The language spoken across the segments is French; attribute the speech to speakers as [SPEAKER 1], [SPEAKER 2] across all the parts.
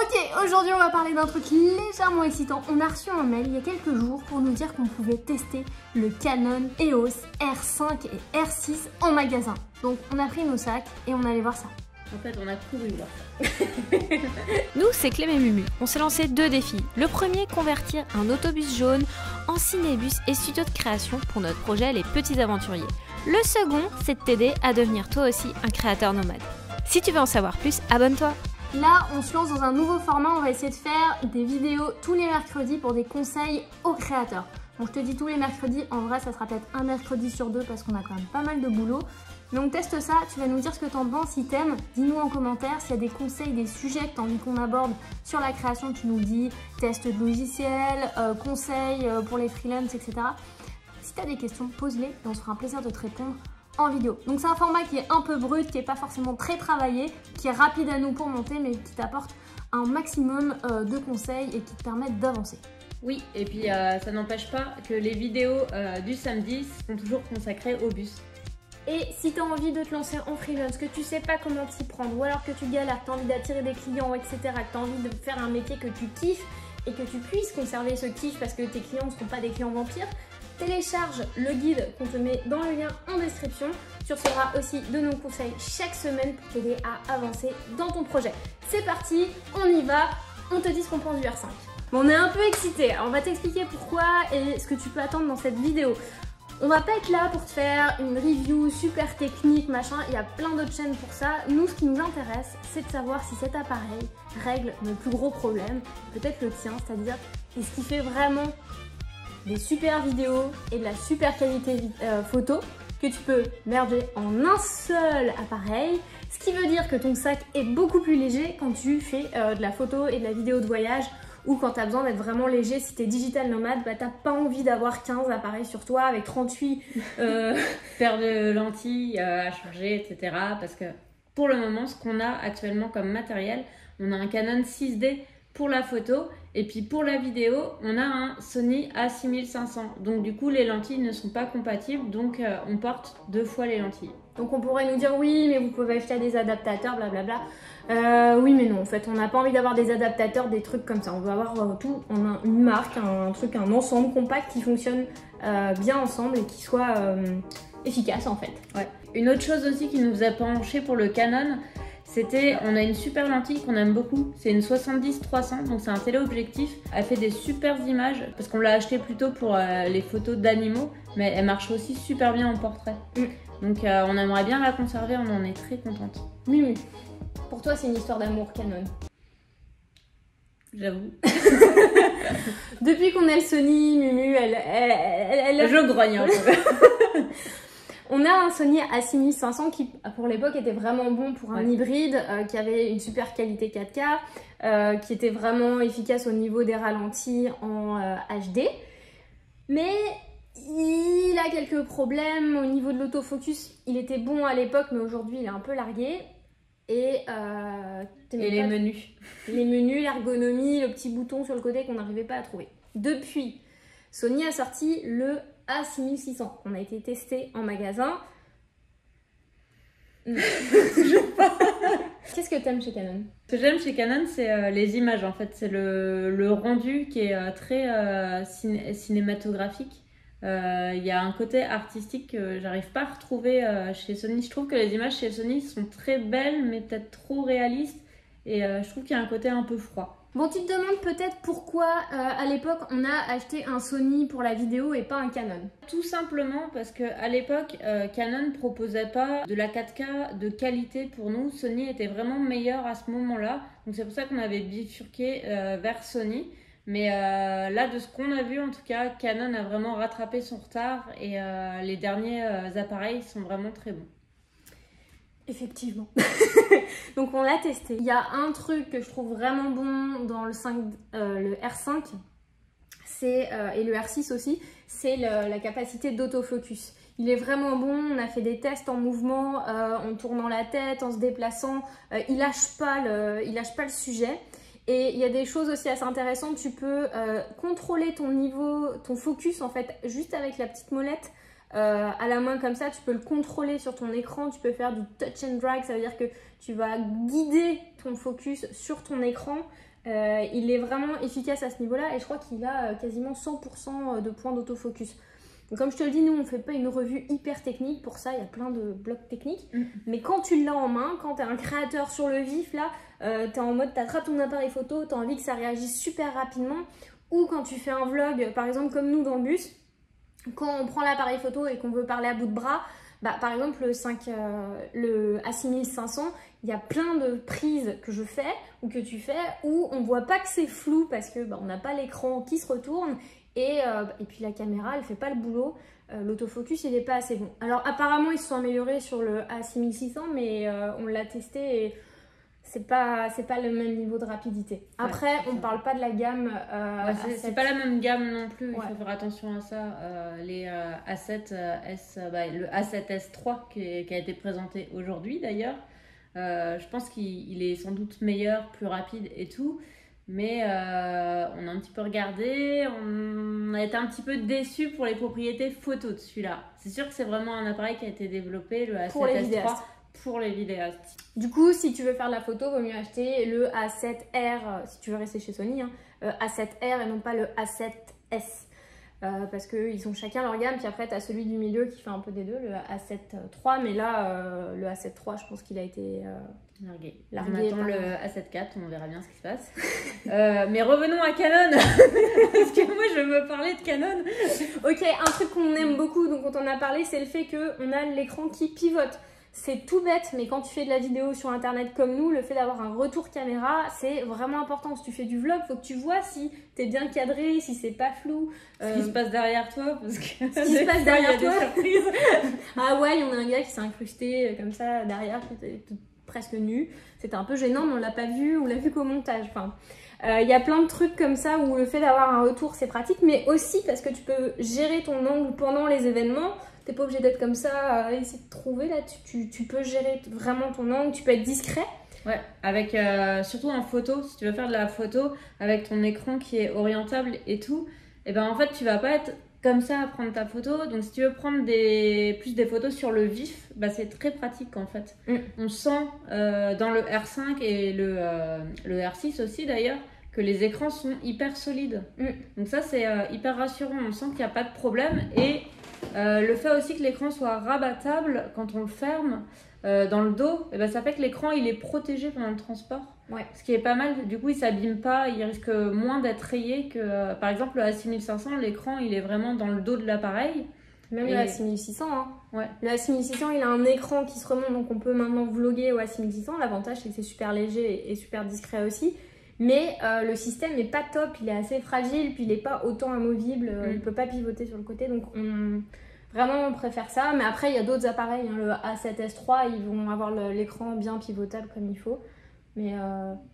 [SPEAKER 1] Ok, aujourd'hui on va parler d'un truc légèrement excitant. On a reçu un mail il y a quelques jours pour nous dire qu'on pouvait tester le Canon EOS R5 et R6 en magasin. Donc on a pris nos sacs et on allait voir ça.
[SPEAKER 2] En fait, on a couru là.
[SPEAKER 3] Nous, c'est Clem et Mumu. On s'est lancé 2 défis. Le premier, convertir un autobus jaune en cinébus et studio de création pour notre projet Les Petits Aventuriers. Le second, c'est de t'aider à devenir toi aussi un créateur nomade. Si tu veux en savoir plus, abonne-toi.
[SPEAKER 1] Là, on se lance dans un nouveau format. On va essayer de faire des vidéos tous les mercredis pour des conseils aux créateurs. Bon, je te dis tous les mercredis. En vrai, ça sera peut-être un mercredi sur 2 parce qu'on a quand même pas mal de boulot. Donc teste ça, tu vas nous dire ce que t'en penses, si t'aimes, dis-nous en commentaire s'il y a des conseils, des sujets que t'as envie qu'on aborde sur la création, tu nous dis, test de logiciel, conseils pour les freelances, etc. Si t'as des questions, pose-les et on se fera un plaisir de te répondre en vidéo. Donc c'est un format qui est un peu brut, qui n'est pas forcément très travaillé, qui est rapide à nous pour monter, mais qui t'apporte un maximum de conseils et qui te permettent d'avancer.
[SPEAKER 2] Oui, et puis ça n'empêche pas que les vidéos du samedi sont toujours consacrées au bus.
[SPEAKER 1] Et si tu as envie de te lancer en freelance, que tu sais pas comment t'y prendre, ou alors que tu galères, que tu as envie d'attirer des clients, etc., que tu as envie de faire un métier que tu kiffes et que tu puisses conserver ce kiff parce que tes clients ne seront pas des clients vampires, télécharge le guide qu'on te met dans le lien en description. Tu recevras aussi de nos conseils chaque semaine pour t'aider à avancer dans ton projet. C'est parti, on y va, on te dit ce qu'on pense du R5. Bon, on est un peu excités, on va t'expliquer pourquoi et ce que tu peux attendre dans cette vidéo. On va pas être là pour te faire une review super technique, machin, il y a plein d'autres chaînes pour ça. Nous, ce qui nous intéresse, c'est de savoir si cet appareil règle nos plus gros problèmes, peut-être le tien, c'est-à-dire est-ce qu'il fait vraiment des super vidéos et de la super qualité photo que tu peux merger en un seul appareil, ce qui veut dire que ton sac est beaucoup plus léger quand tu fais de la photo et de la vidéo de voyage, ou quand tu as besoin d'être vraiment léger. Si tu es digital nomade, bah, tu n'as pas envie d'avoir 15 appareils sur toi avec 38
[SPEAKER 2] paires de lentilles à charger, etc. Parce que pour le moment, ce qu'on a actuellement comme matériel, on a un Canon 6D pour la photo, et puis pour la vidéo, on a un Sony A6500. Donc du coup, les lentilles ne sont pas compatibles, donc on porte 2 fois les lentilles.
[SPEAKER 1] Donc on pourrait nous dire oui, mais vous pouvez acheter des adaptateurs, blablabla. Oui, mais non, en fait, on n'a pas envie d'avoir des adaptateurs, des trucs comme ça. On veut avoir tout, on a une marque, un truc, un ensemble compact qui fonctionne bien ensemble et qui soit efficace en fait.
[SPEAKER 2] Ouais. Une autre chose aussi qui nous a penché pour le Canon, c'était, on a une super lentille qu'on aime beaucoup, c'est une 70-300, donc c'est un téléobjectif. Elle fait des super images, parce qu'on l'a acheté plutôt pour les photos d'animaux, mais elle marche aussi super bien en portrait. Donc on aimerait bien la conserver, on en est très contente.
[SPEAKER 1] Mumu, pour toi c'est une histoire d'amour Canon.
[SPEAKER 2] J'avoue.
[SPEAKER 1] Depuis qu'on a le Sony, Mumu, elle...
[SPEAKER 2] Je grogne un peu.
[SPEAKER 1] On a un Sony A6500 qui, pour l'époque, était vraiment bon pour un hybride, qui avait une super qualité 4K, qui était vraiment efficace au niveau des ralentis en HD. Mais il a quelques problèmes au niveau de l'autofocus. Il était bon à l'époque, mais aujourd'hui, il est un peu largué. Et
[SPEAKER 2] les menus.
[SPEAKER 1] Les menus, l'ergonomie, le petit bouton sur le côté qu'on n'arrivait pas à trouver. Depuis, Sony a sorti le A6600. On a été testé en magasin.
[SPEAKER 2] Toujours pas.
[SPEAKER 1] Qu'est-ce que t'aimes chez Canon?
[SPEAKER 2] Ce que j'aime chez Canon, c'est les images en fait. C'est le rendu qui est très cinématographique. Il y a un côté artistique que j'arrive pas à retrouver chez Sony. Je trouve que les images chez Sony sont très belles, mais peut-être trop réalistes. Et je trouve qu'il y a un côté un peu froid.
[SPEAKER 1] Bon, tu te demandes peut-être pourquoi à l'époque on a acheté un Sony pour la vidéo et pas un Canon.
[SPEAKER 2] Tout simplement parce qu'à l'époque, Canon proposait pas de la 4K de qualité pour nous. Sony était vraiment meilleur à ce moment-là. Donc c'est pour ça qu'on avait bifurqué vers Sony. Mais là, de ce qu'on a vu, en tout cas, Canon a vraiment rattrapé son retard et les derniers appareils sont vraiment très bons.
[SPEAKER 1] Effectivement. Donc on l'a testé. Il y a un truc que je trouve vraiment bon dans le R5 et le R6 aussi, c'est la capacité d'autofocus. Il est vraiment bon, on a fait des tests en mouvement, en tournant la tête, en se déplaçant. Il lâche pas le sujet. Et il y a des choses aussi assez intéressantes, tu peux contrôler ton niveau, ton focus en fait, juste avec la petite molette à la main comme ça, tu peux le contrôler sur ton écran, tu peux faire du touch and drag, ça veut dire que tu vas guider ton focus sur ton écran. Il est vraiment efficace à ce niveau-là et je crois qu'il a quasiment 100% de points d'autofocus. Donc comme je te le dis, nous on fait pas une revue hyper technique, pour ça il y a plein de blocs techniques, mais quand tu l'as en main, quand tu es un créateur sur le vif là, tu es en mode, tu attrapes ton appareil photo, tu as envie que ça réagisse super rapidement, ou quand tu fais un vlog, par exemple comme nous dans le bus, quand on prend l'appareil photo et qu'on veut parler à bout de bras, par exemple le A6500, il y a plein de prises que je fais ou que tu fais où on voit pas que c'est flou parce que on n'a pas l'écran qui se retourne et puis la caméra elle fait pas le boulot, l'autofocus il est pas assez bon. Alors apparemment ils se sont améliorés sur le A6600 mais on l'a testé et c'est pas le même niveau de rapidité. Après, on parle pas de la gamme.
[SPEAKER 2] C'est pas la même gamme non plus, il faut faire attention à ça. Les A7S, le A7S3 qui a été présenté aujourd'hui d'ailleurs, je pense qu'il est sans doute meilleur, plus rapide et tout. Mais on a un petit peu regardé, on a été un petit peu déçus pour les propriétés photo de celui-là. C'est sûr que c'est vraiment un appareil qui a été développé, le A7S3. Pour les vidéastes.
[SPEAKER 1] Du coup, si tu veux faire de la photo, vaut mieux acheter le A7R, si tu veux rester chez Sony, hein, A7R et non pas le A7S. Parce qu'ils sont chacun leur gamme, puis après tu as celui du milieu qui fait un peu des deux, le A7 III, mais là, le A7 III, je pense qu'il a été
[SPEAKER 2] largué.
[SPEAKER 1] On
[SPEAKER 2] attend le A7 IV, on verra bien ce qui se passe. Mais revenons à Canon, parce que moi je veux me parler de Canon.
[SPEAKER 1] Ok, un truc qu'on aime beaucoup, donc on t'en a parlé, c'est le fait qu'on a l'écran qui pivote. C'est tout bête, mais quand tu fais de la vidéo sur internet comme nous, le fait d'avoir un retour caméra, c'est vraiment important. Si tu fais du vlog, faut que tu vois si t'es bien cadré, si c'est pas flou.
[SPEAKER 2] Ce qui se passe derrière toi, parce que
[SPEAKER 1] ce qui se passe derrière toi.
[SPEAKER 2] Surprises.
[SPEAKER 1] Ah ouais, il y en a un gars qui s'est incrusté comme ça derrière, qui était presque nu. C'était un peu gênant, mais on l'a pas vu, on l'a vu qu'au montage. Enfin, y a plein de trucs comme ça où le fait d'avoir un retour, c'est pratique, mais aussi parce que tu peux gérer ton angle pendant les événements. T'es pas obligé d'être comme ça à essayer de trouver là, tu peux gérer vraiment ton angle, tu peux être discret.
[SPEAKER 2] Ouais, avec surtout en photo, si tu veux faire de la photo avec ton écran qui est orientable et tout, et ben en fait tu vas pas être comme ça à prendre ta photo. Donc si tu veux prendre plus des photos sur le vif, bah, c'est très pratique en fait. On sent dans le R5 et le R6 aussi d'ailleurs que les écrans sont hyper solides. Donc ça c'est hyper rassurant, on sent qu'il n'y a pas de problème. Et le fait aussi que l'écran soit rabattable quand on le ferme dans le dos, et ben ça fait que l'écran il est protégé pendant le transport.
[SPEAKER 1] Ouais.
[SPEAKER 2] Ce qui est pas mal, du coup il s'abîme pas, il risque moins d'être rayé que par exemple le A6500, l'écran il est vraiment dans le dos de l'appareil.
[SPEAKER 1] Même le A6600, hein.
[SPEAKER 2] Ouais.
[SPEAKER 1] Le A6600 il a un écran qui se remonte, donc on peut maintenant vlogger au A6600. L'avantage c'est que c'est super léger et super discret aussi. Mais le système n'est pas top, il est assez fragile, puis il n'est pas autant amovible, il ne peut pas pivoter sur le côté, donc vraiment on préfère ça. Mais après il y a d'autres appareils, hein, le A7S III, ils vont avoir l'écran bien pivotable comme il faut. Mais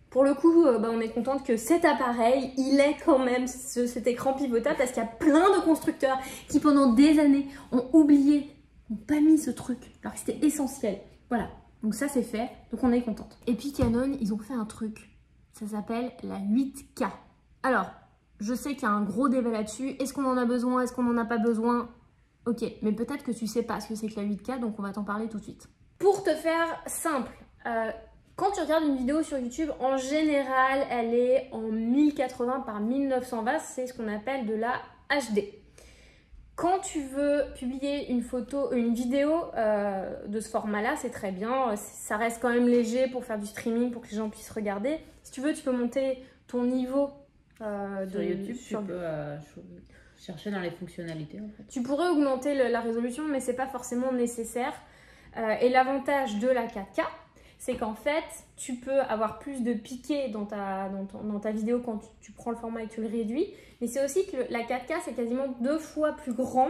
[SPEAKER 1] pour le coup, on est contente que cet appareil, il ait quand même cet écran pivotable, parce qu'il y a plein de constructeurs qui pendant des années ont oublié, n'ont pas mis ce truc, alors que c'était essentiel. Voilà, donc ça c'est fait, donc on est contente. Et puis Canon, ils ont fait un truc. Ça s'appelle la 8K. Alors, je sais qu'il y a un gros débat là-dessus. Est-ce qu'on en a besoin? Est-ce qu'on n'en a pas besoin? Ok, mais peut-être que tu sais pas ce que c'est que la 8K, donc on va t'en parler tout de suite. Pour te faire simple, quand tu regardes une vidéo sur YouTube, en général, elle est en 1080 par 1920. C'est ce qu'on appelle de la HD. Quand tu veux publier une vidéo de ce format-là, c'est très bien. Ça reste quand même léger pour faire du streaming, pour que les gens puissent regarder. Si tu veux, tu peux monter ton niveau
[SPEAKER 2] sur YouTube. Tu peux chercher dans les fonctionnalités. En fait.
[SPEAKER 1] Tu pourrais augmenter la résolution, mais c'est pas forcément nécessaire. Et l'avantage de la 4K, c'est qu'en fait, tu peux avoir plus de piqué dans ta vidéo quand tu prends le format et que tu le réduis. Mais c'est aussi que la 4K, c'est quasiment 2 fois plus grand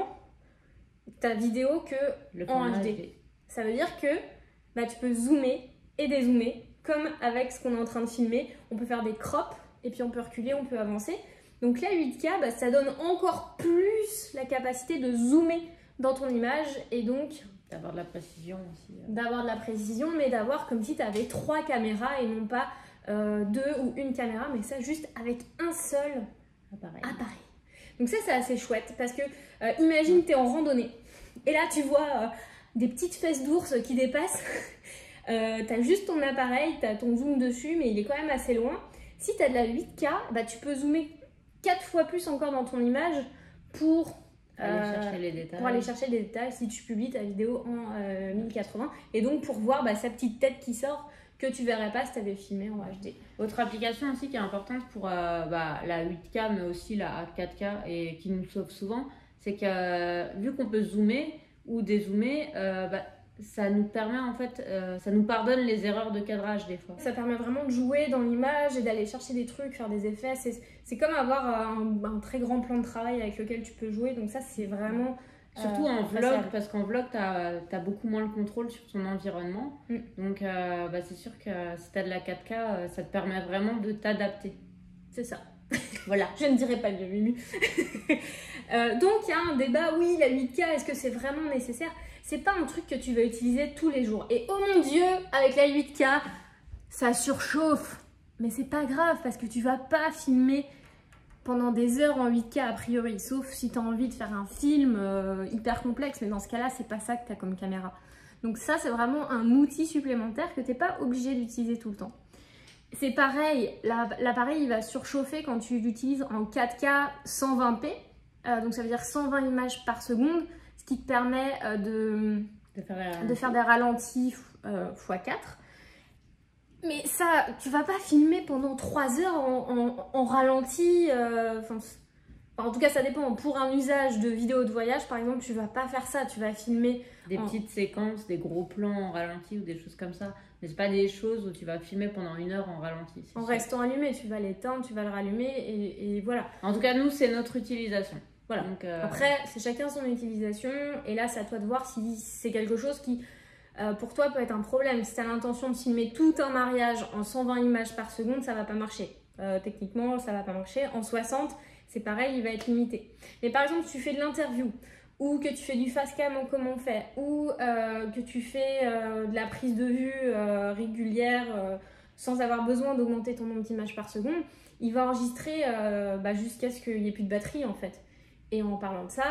[SPEAKER 1] ta vidéo que en HD. Ça veut dire que tu peux zoomer et dézoomer, comme avec ce qu'on est en train de filmer. On peut faire des crops, et puis on peut reculer, on peut avancer. Donc la 8K, ça donne encore plus la capacité de zoomer dans ton image, et donc
[SPEAKER 2] d'avoir de la précision aussi.
[SPEAKER 1] D'avoir de la précision, mais d'avoir comme si tu avais 3 caméras et non pas 2 ou une caméra, mais ça juste avec un seul appareil. Donc ça c'est assez chouette parce que imagine tu es en randonnée et là tu vois des petites fesses d'ours qui dépassent. T'as juste ton appareil, t'as ton zoom dessus, mais il est quand même assez loin. Si t'as de la 8K, bah, tu peux zoomer 4 fois plus encore dans ton image pour
[SPEAKER 2] aller chercher les détails.
[SPEAKER 1] Pour aller chercher des détails si tu publies ta vidéo en 1080. Et donc pour voir sa petite tête qui sort, que tu verrais pas si tu avais filmé en HD.
[SPEAKER 2] Autre application aussi qui est importante pour la 8K mais aussi la 4K et qui nous sauve souvent, c'est que vu qu'on peut zoomer ou dézoomer, ça nous permet en fait, ça nous pardonne les erreurs de cadrage des fois.
[SPEAKER 1] Ça permet vraiment de jouer dans l'image et d'aller chercher des trucs, faire des effets. C'est comme avoir un très grand plan de travail avec lequel tu peux jouer. Donc ça c'est vraiment...
[SPEAKER 2] Surtout en vlog, parce qu'en vlog, tu as beaucoup moins le contrôle sur ton environnement. Donc, c'est sûr que si tu as de la 4K, ça te permet vraiment de t'adapter.
[SPEAKER 1] C'est ça.
[SPEAKER 2] Voilà.
[SPEAKER 1] Je ne dirais pas mieux, Mimi. Donc, il y a un débat, oui, la 8K, est-ce que c'est vraiment nécessaire? C'est pas un truc que tu vas utiliser tous les jours. Et oh mon Dieu, avec la 8K, ça surchauffe. Mais c'est pas grave, parce que tu vas pas filmer pendant des heures en 8K a priori, sauf si tu as envie de faire un film hyper complexe, mais dans ce cas-là, c'est pas ça que tu as comme caméra. Donc ça, c'est vraiment un outil supplémentaire que tu n'es pas obligé d'utiliser tout le temps. C'est pareil, l'appareil il va surchauffer quand tu l'utilises en 4K 120p, donc ça veut dire 120 images par seconde, ce qui te permet de faire des ralentis x4. Mais ça, tu vas pas filmer pendant 3 heures en ralenti. En tout cas, ça dépend. Pour un usage de vidéo de voyage, par exemple, tu vas pas faire ça. Tu vas filmer
[SPEAKER 2] des petites séquences, des gros plans en ralenti ou des choses comme ça. Mais c'est pas des choses où tu vas filmer pendant 1 heure en ralenti.
[SPEAKER 1] En restant allumé, tu vas l'éteindre, tu vas le rallumer et voilà.
[SPEAKER 2] En tout cas, nous, c'est notre utilisation.
[SPEAKER 1] Voilà. Donc, après, c'est chacun son utilisation. Et là, c'est à toi de voir si c'est quelque chose qui... pour toi peut être un problème. Si tu as l'intention de filmer tout un mariage en 120 images par seconde, ça va pas marcher. Techniquement, ça va pas marcher. En 60, c'est pareil, il va être limité. Mais par exemple, si tu fais de l'interview, ou que tu fais du face cam en comment on fait, ou que tu fais de la prise de vue régulière sans avoir besoin d'augmenter ton nombre d'images par seconde, il va enregistrer jusqu'à ce qu'il n'y ait plus de batterie en fait. Et en parlant de ça,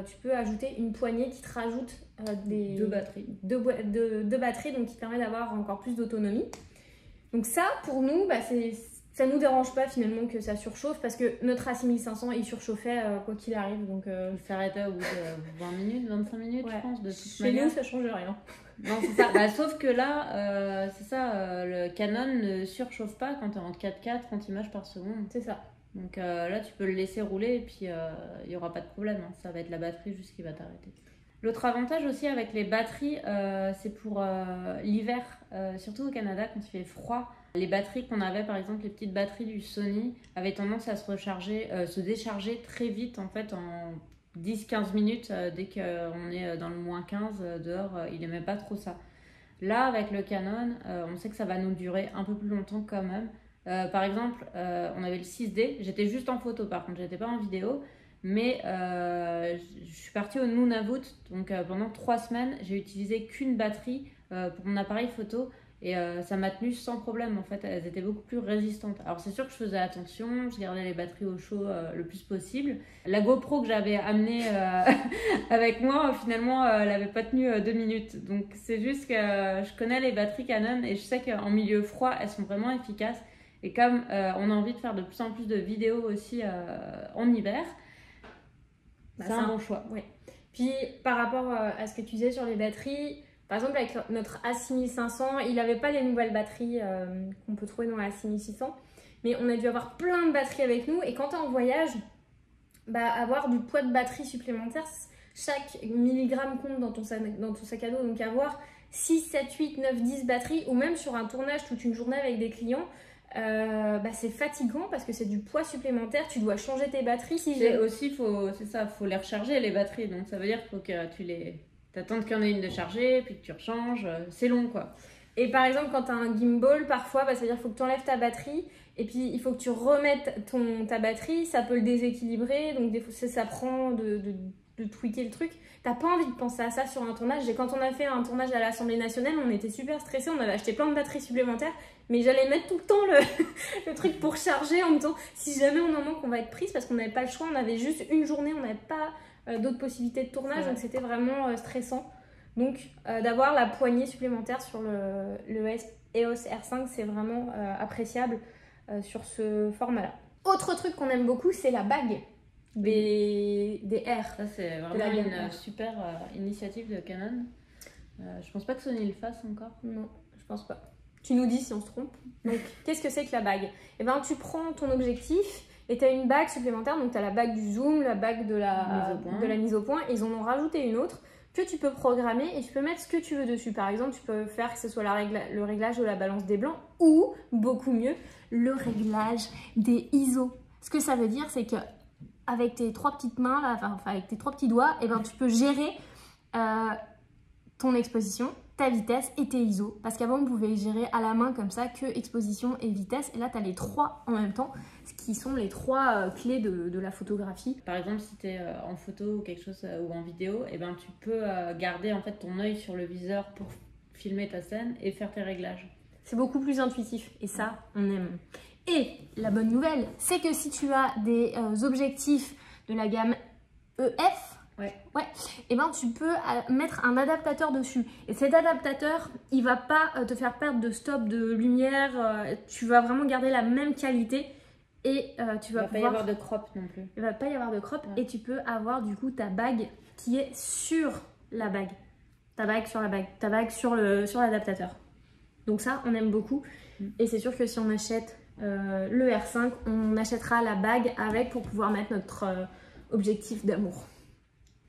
[SPEAKER 1] tu peux ajouter une poignée qui te rajoute deux batteries, donc qui te permet d'avoir encore plus d'autonomie. Donc ça, pour nous, ça nous dérange pas finalement que ça surchauffe parce que notre A6500 il surchauffait quoi qu'il arrive. Donc
[SPEAKER 2] il s'arrêtait au bout de 20 minutes, 25 minutes,
[SPEAKER 1] ouais.
[SPEAKER 2] Je pense. De toute
[SPEAKER 1] Chez
[SPEAKER 2] manière.
[SPEAKER 1] nous, ça change rien.
[SPEAKER 2] Non, c'est ça. Sauf que là, c'est ça, le Canon ne surchauffe pas quand tu es en 4K, 30 images par seconde.
[SPEAKER 1] C'est ça.
[SPEAKER 2] Donc là, tu peux le laisser rouler et puis il n'y aura pas de problème. Hein. Ça va être la batterie juste qui va t'arrêter. L'autre avantage aussi avec les batteries, c'est pour l'hiver, surtout au Canada quand il fait froid. Les batteries qu'on avait, par exemple les petites batteries du Sony, avaient tendance à se décharger très vite en fait en 10-15 minutes dès qu'on est dans le moins 15 dehors, il n'aimait pas trop ça. Là avec le Canon, on sait que ça va nous durer un peu plus longtemps quand même. Par exemple, on avait le 6D, j'étais juste en photo par contre, j'étais pas en vidéo. Mais je suis partie au Nunavut, donc pendant 3 semaines, j'ai utilisé qu'une batterie pour mon appareil photo et ça m'a tenu sans problème en fait, elles étaient beaucoup plus résistantes. Alors c'est sûr que je faisais attention, je gardais les batteries au chaud le plus possible. La GoPro que j'avais amenée avec moi, finalement, elle n'avait pas tenu 2 minutes. Donc c'est juste que je connais les batteries Canon et je sais qu'en milieu froid, elles sont vraiment efficaces. Et comme on a envie de faire de plus en plus de vidéos aussi en hiver, c'est un bon choix.
[SPEAKER 1] Oui. Puis par rapport à ce que tu disais sur les batteries, par exemple avec notre A6500, il n'avait pas les nouvelles batteries qu'on peut trouver dans la A6600, mais on a dû avoir plein de batteries avec nous et quand tu es en voyage, avoir du poids de batterie supplémentaire, chaque milligramme compte dans ton sac à dos, donc avoir 6, 7, 8, 9, 10 batteries ou même sur un tournage toute une journée avec des clients, c'est fatigant parce que c'est du poids supplémentaire, tu dois changer tes batteries
[SPEAKER 2] c'est ça, faut les recharger les batteries, donc ça veut dire qu'il faut que t'attendes qu'il y en ait une de chargée puis que tu rechanges, c'est long quoi.
[SPEAKER 1] Et par exemple quand tu as un gimbal parfois ça veut dire qu'il faut que tu enlèves ta batterie et puis il faut que tu remettes ta batterie, ça peut le déséquilibrer, donc des fois ça prend de tweaker le truc. T'as pas envie de penser à ça sur un tournage. Et quand on a fait un tournage à l'Assemblée nationale, on était super stressés, on avait acheté plein de batteries supplémentaires, mais j'allais mettre tout le temps le truc pour charger en me disant si jamais on en manque on va être prise parce qu'on n'avait pas le choix, on avait juste une journée, on n'avait pas d'autres possibilités de tournage,
[SPEAKER 2] Ouais.
[SPEAKER 1] donc c'était vraiment stressant. Donc d'avoir la poignée supplémentaire sur le EOS R5, c'est vraiment appréciable sur ce format-là. Autre truc qu'on aime beaucoup, c'est la bague des R.
[SPEAKER 2] Ça, c'est
[SPEAKER 1] la
[SPEAKER 2] vraiment
[SPEAKER 1] gamme
[SPEAKER 2] une
[SPEAKER 1] R.
[SPEAKER 2] super initiative de Canon. Je pense pas que Sony le fasse encore.
[SPEAKER 1] Non, je pense pas. Tu nous dis si on se trompe. Donc, qu'est-ce que c'est que la bague? Eh ben, tu prends ton objectif et tu as une bague supplémentaire. Donc, tu as la bague du zoom, la bague de la mise au point. Ils en ont rajouté une autre que tu peux programmer et tu peux mettre ce que tu veux dessus. Par exemple, tu peux faire que ce soit le réglage de la balance des blancs ou, beaucoup mieux, le réglage des ISO. Ce que ça veut dire, c'est que avec tes 3 petites mains, là, enfin avec tes 3 petits doigts, eh ben, tu peux gérer ton exposition, ta vitesse et tes ISO. Parce qu'avant, on pouvait gérer à la main comme ça que exposition et vitesse. Et là, tu as les 3 en même temps, ce qui sont les 3 clés de la photographie.
[SPEAKER 2] Par exemple, si tu es en photo ou quelque chose ou en vidéo, eh ben, tu peux garder en fait ton œil sur le viseur pour filmer ta scène et faire tes réglages.
[SPEAKER 1] C'est beaucoup plus intuitif et ça, on aime. Et la bonne nouvelle, c'est que si tu as des objectifs de la gamme EF, et ben tu peux mettre un adaptateur dessus. Et cet adaptateur, il va pas te faire perdre de stop de lumière. Tu vas vraiment garder la même qualité et tu vas
[SPEAKER 2] Il va pas y avoir de crop non plus.
[SPEAKER 1] Il va pas y avoir de crop et tu peux avoir du coup ta bague qui est sur la bague. Ta bague sur la bague. Ta bague sur l'adaptateur. Donc ça, on aime beaucoup. Et c'est sûr que si on achète le R5, on achètera la bague avec pour pouvoir mettre notre objectif d'amour.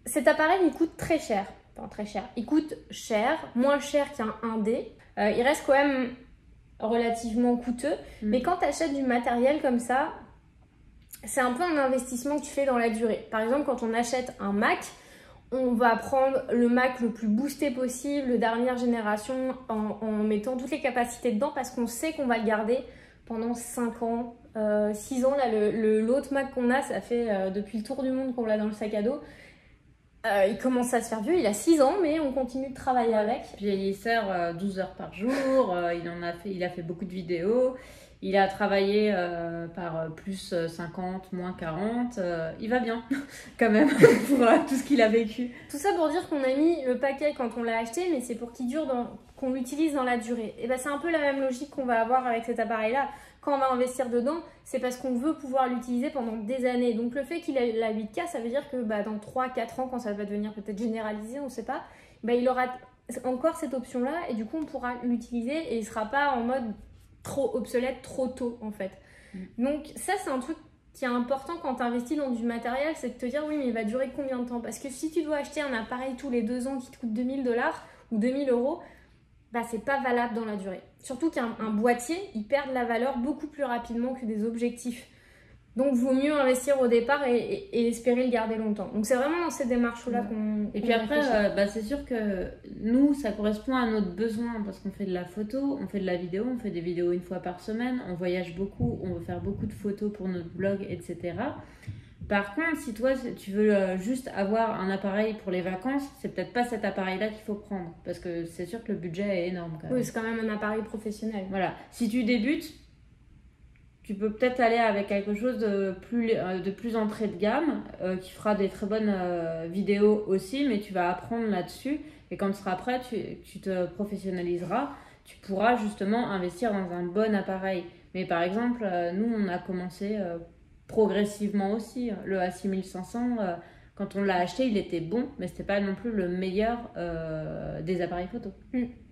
[SPEAKER 1] Cet appareil, il coûte très cher. Enfin, très cher. Il coûte cher, moins cher qu'un 1D. Il reste quand même relativement coûteux. Mais quand tu achètes du matériel comme ça, c'est un peu un investissement que tu fais dans la durée. Par exemple, quand on achète un Mac, on va prendre le Mac le plus boosté possible, de dernière génération, en mettant toutes les capacités dedans parce qu'on sait qu'on va le garder pendant 5 ans, 6 ans. Là, l'autre Mac qu'on a, ça fait depuis le tour du monde qu'on l'a dans le sac à dos. Il commence à se faire vieux, il a 6 ans, mais on continue de travailler avec.
[SPEAKER 2] Puis il sert 12 heures par jour, il a fait beaucoup de vidéos, il a travaillé par plus 50, moins 40, il va bien quand même pour tout ce qu'il a vécu.
[SPEAKER 1] Tout ça pour dire qu'on a mis le paquet quand on l'a acheté, mais c'est pour qu'il dure, qu'on l'utilise dans la durée. Et ben c'est un peu la même logique qu'on va avoir avec cet appareil-là. Quand on va investir dedans, c'est parce qu'on veut pouvoir l'utiliser pendant des années. Donc le fait qu'il ait la 8K, ça veut dire que dans 3-4 ans, quand ça va devenir peut-être généralisé, on ne sait pas, il aura encore cette option-là et du coup on pourra l'utiliser et il ne sera pas en mode trop obsolète, trop tôt en fait. Donc ça c'est un truc qui est important quand tu investis dans du matériel, c'est de te dire oui mais il va durer combien de temps? Parce que si tu dois acheter un appareil tous les 2 ans qui te coûte 2000 $ ou 2000 €, c'est pas valable dans la durée. Surtout qu'un boîtier, il perd de la valeur beaucoup plus rapidement que des objectifs. Donc, vaut mieux investir au départ et espérer le garder longtemps. Donc, c'est vraiment dans ces démarches-là qu'on...
[SPEAKER 2] Et puis après, c'est sûr que nous, ça correspond à notre besoin parce qu'on fait de la photo, on fait de la vidéo, on fait des vidéos 1 fois par semaine, on voyage beaucoup, on veut faire beaucoup de photos pour notre blog, etc. Par contre, si toi, tu veux juste avoir un appareil pour les vacances, c'est peut-être pas cet appareil-là qu'il faut prendre. Parce que c'est sûr que le budget est énorme quand même.
[SPEAKER 1] Oui, c'est quand même un appareil professionnel.
[SPEAKER 2] Voilà. Si tu débutes, tu peux peut-être aller avec quelque chose de plus entrée de gamme, qui fera des très bonnes vidéos aussi, mais tu vas apprendre là-dessus. Et quand tu seras prêt, tu te professionnaliseras. Tu pourras justement investir dans un bon appareil. Mais par exemple, nous, on a commencé... progressivement aussi. Le A6500, quand on l'a acheté, il était bon, mais c'était pas non plus le meilleur des appareils photo.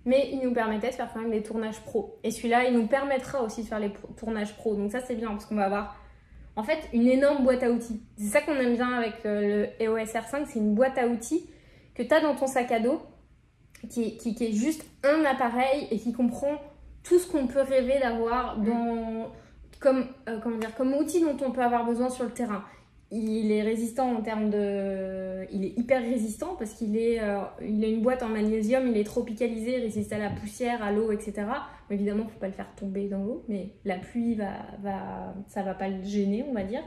[SPEAKER 1] Mais il nous permettait de faire quand même des tournages pro. Et celui-là, il nous permettra aussi de faire les tournages pro. Donc ça, c'est bien parce qu'on va avoir en fait une énorme boîte à outils. C'est ça qu'on aime bien avec le EOS R5, c'est une boîte à outils que tu as dans ton sac à dos, qui est juste un appareil et qui comprend tout ce qu'on peut rêver d'avoir dans... comme outil dont on peut avoir besoin sur le terrain. Il est résistant en termes de... Il est hyper résistant parce qu'il a une boîte en magnésium, il est tropicalisé, il résiste à la poussière, à l'eau, etc. Mais évidemment, il ne faut pas le faire tomber dans l'eau, mais la pluie, ça ne va pas le gêner, on va dire.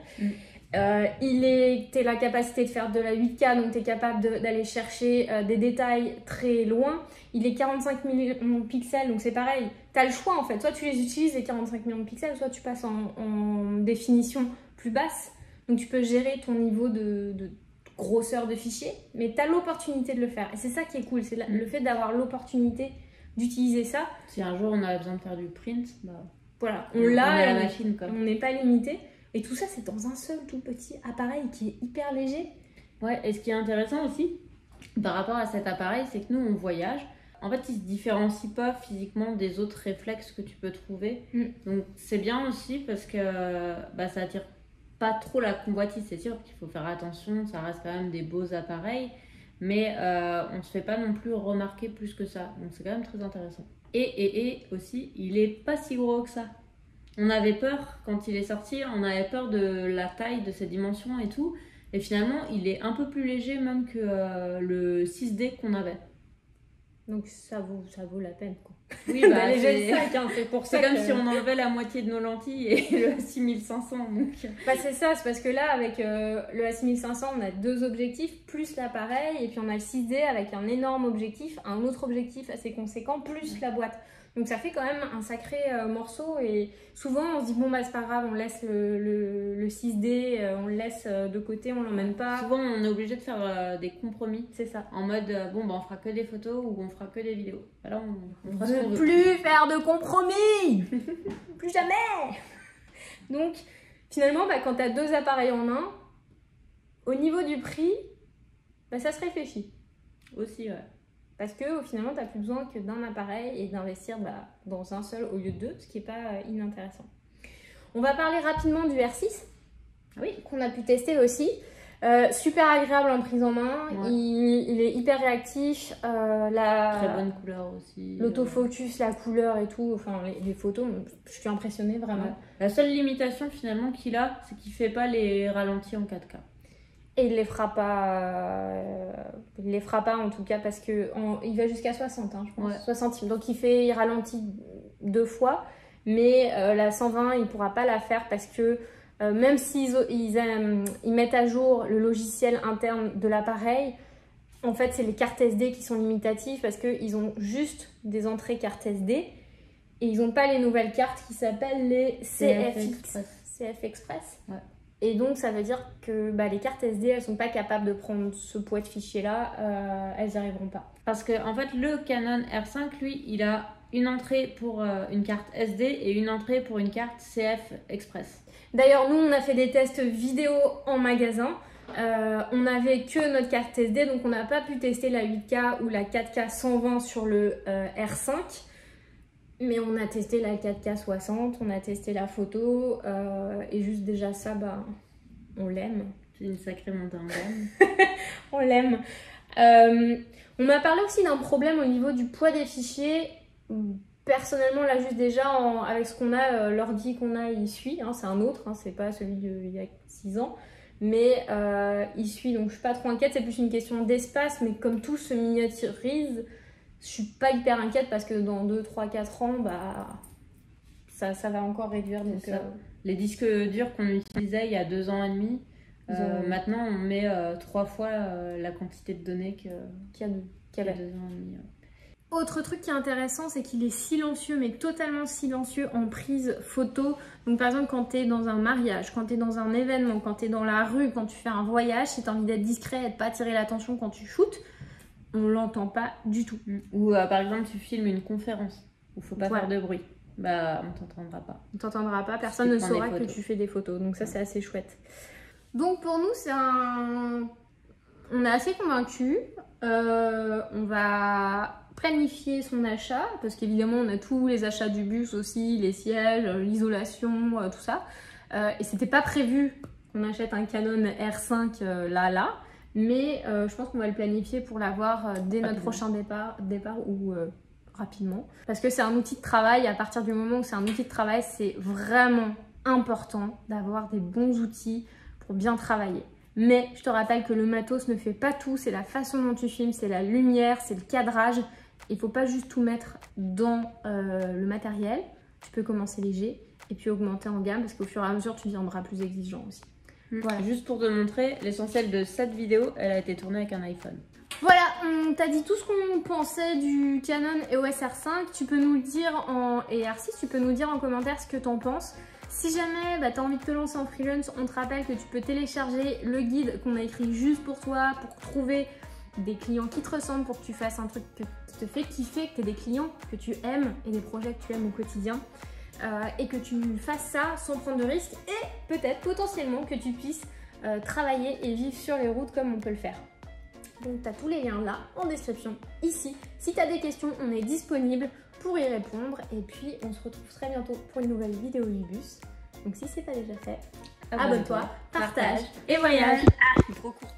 [SPEAKER 1] Tu as la capacité de faire de la 8K, donc tu es capable d'aller chercher des détails très loin. Il est 45 millions de pixels, donc c'est pareil. Tu as le choix en fait. Soit tu les utilises les 45 millions de pixels, soit tu passes en définition plus basse. Donc tu peux gérer ton niveau de grosseur de fichier, mais tu as l'opportunité de le faire. Et c'est ça qui est cool, c'est le fait d'avoir l'opportunité d'utiliser ça.
[SPEAKER 2] Si un jour on a besoin de faire du print, bah,
[SPEAKER 1] voilà, on l'a
[SPEAKER 2] à la machine, quoi.
[SPEAKER 1] On n'est pas limité. Et tout ça, c'est dans un seul tout petit appareil qui est hyper léger.
[SPEAKER 2] Ouais, et ce qui est intéressant aussi, par rapport à cet appareil, c'est que nous, on voyage. En fait, il se différencie pas physiquement des autres réflexes que tu peux trouver. Donc, c'est bien aussi parce que bah, ça attire pas trop la convoitise. C'est sûr qu'il faut faire attention, ça reste quand même des beaux appareils. Mais on ne se fait pas non plus remarquer plus que ça. Donc, c'est quand même très intéressant. Et aussi, il est pas si gros que ça. On avait peur, quand il est sorti, on avait peur de la taille, de ses dimensions et tout. Et finalement, il est un peu plus léger même que le 6D qu'on avait.
[SPEAKER 1] Donc ça vaut la peine, quoi.
[SPEAKER 2] Oui, bah,
[SPEAKER 1] c'est pour ça.
[SPEAKER 2] C'est comme si on enlevait la moitié de nos lentilles et le 6500. Donc...
[SPEAKER 1] Bah, c'est ça, c'est parce que là, avec le A6500, on a 2 objectifs, plus l'appareil, et puis on a le 6D avec un énorme objectif, un autre objectif assez conséquent, plus la boîte. Donc ça fait quand même un sacré morceau, et souvent on se dit bon bah c'est pas grave, on laisse le 6D, on le laisse de côté, on l'emmène pas.
[SPEAKER 2] Souvent on est obligé de faire des compromis,
[SPEAKER 1] c'est ça.
[SPEAKER 2] En mode bon bah on fera que des photos ou on fera que des vidéos. Alors
[SPEAKER 1] on fera ce qu'on veut. Plus faire de compromis. Plus jamais. Donc finalement bah, quand tu as 2 appareils en un, au niveau du prix, bah, ça se réfléchit.
[SPEAKER 2] Aussi ouais.
[SPEAKER 1] Parce que finalement, tu n'as plus besoin que d'un appareil et d'investir dans un seul au lieu de 2, ce qui n'est pas inintéressant. On va parler rapidement du R6, qu'on a pu tester aussi. Super agréable en prise en main, il est hyper réactif.
[SPEAKER 2] Très bonne couleur aussi.
[SPEAKER 1] L'autofocus, la couleur et tout, enfin les photos, je suis impressionnée vraiment.
[SPEAKER 2] Ouais. La seule limitation finalement qu'il a, c'est qu'il ne fait pas les ralentis en 4K.
[SPEAKER 1] Et il les fera pas en tout cas parce que il va jusqu'à 60 je pense. 60, donc il ralentit 2 fois, mais la 120 il pourra pas la faire parce que même s'ils mettent à jour le logiciel interne de l'appareil, en fait c'est les cartes SD qui sont limitatives parce qu'ils ont juste des entrées cartes SD et ils n'ont pas les nouvelles cartes qui s'appellent les CF Express. Ouais. Et donc, ça veut dire que les cartes SD, elles sont pas capables de prendre ce poids de fichier-là, elles n'y arriveront pas.
[SPEAKER 2] Parce que en fait, le Canon R5, lui, il a une entrée pour une carte SD et une entrée pour une carte CF Express.
[SPEAKER 1] D'ailleurs, nous, on a fait des tests vidéo en magasin. On n'avait que notre carte SD, donc on n'a pas pu tester la 8K ou la 4K 120 sur le R5. Mais on a testé la 4K 60, on a testé la photo, et juste déjà ça, on l'aime.
[SPEAKER 2] C'est une sacrée montée en gamme.
[SPEAKER 1] On l'aime. On m'a parlé aussi d'un problème au niveau du poids des fichiers. Personnellement, là, juste déjà, avec ce qu'on a, l'ordi qu'on a, il suit. C'est un autre, c'est pas celui d'il y a 6 ans. Mais il suit, donc je suis pas trop inquiète. C'est plus une question d'espace, mais comme tout se miniaturise, je suis pas hyper inquiète parce que dans 2, 3, 4 ans, ça va encore réduire. Donc,
[SPEAKER 2] les disques durs qu'on utilisait il y a 2 ans et demi, maintenant on met 3 fois la quantité de données qu'il y a 2 ans et demi.
[SPEAKER 1] Autre truc qui est intéressant, c'est qu'il est silencieux, mais totalement silencieux en prise photo. Donc par exemple, quand tu es dans un mariage, quand tu es dans un événement, quand tu es dans la rue, quand tu fais un voyage, si tu as envie d'être discret et de pas attirer l'attention quand tu shootes, on l'entend pas du tout.
[SPEAKER 2] Ou par exemple, tu filmes une conférence où il faut pas faire de bruit. On t'entendra pas.
[SPEAKER 1] On t'entendra pas, personne ne saura que tu fais des photos. Donc ça, c'est assez chouette. Donc pour nous, on est assez convaincus. On va planifier son achat parce qu'évidemment, on a tous les achats du bus aussi, les sièges, l'isolation, tout ça. Et c'était pas prévu qu'on achète un Canon R5 là. Mais je pense qu'on va le planifier pour l'avoir dès notre prochain départ ou rapidement. Parce que c'est un outil de travail. À partir du moment où c'est un outil de travail, c'est vraiment important d'avoir des bons outils pour bien travailler. Mais je te rappelle que le matos ne fait pas tout. C'est la façon dont tu filmes, c'est la lumière, c'est le cadrage. Il ne faut pas juste tout mettre dans le matériel. Tu peux commencer léger et puis augmenter en gamme parce qu'au fur et à mesure, tu deviendras plus exigeant aussi.
[SPEAKER 2] Voilà. Juste pour te montrer, l'essentiel de cette vidéo, elle a été tournée avec un iPhone.
[SPEAKER 1] Voilà, on t'a dit tout ce qu'on pensait du Canon EOS R5. Tu peux nous le dire et R6, tu peux nous dire en commentaire ce que t'en penses. Si jamais tu as envie de te lancer en freelance, on te rappelle que tu peux télécharger le guide qu'on a écrit juste pour toi, pour trouver des clients qui te ressemblent, pour que tu fasses un truc qui te fait kiffer, que tu aies des clients que tu aimes et des projets que tu aimes au quotidien. Et que tu fasses ça sans prendre de risques et peut-être potentiellement que tu puisses travailler et vivre sur les routes comme on peut le faire. Donc tu as tous les liens là en description ici. Si tu as des questions, on est disponible pour y répondre et puis on se retrouve très bientôt pour une nouvelle vidéo Ubus. Donc si c'est pas déjà fait, abonne-toi, partage et voyage.
[SPEAKER 2] Trop courte.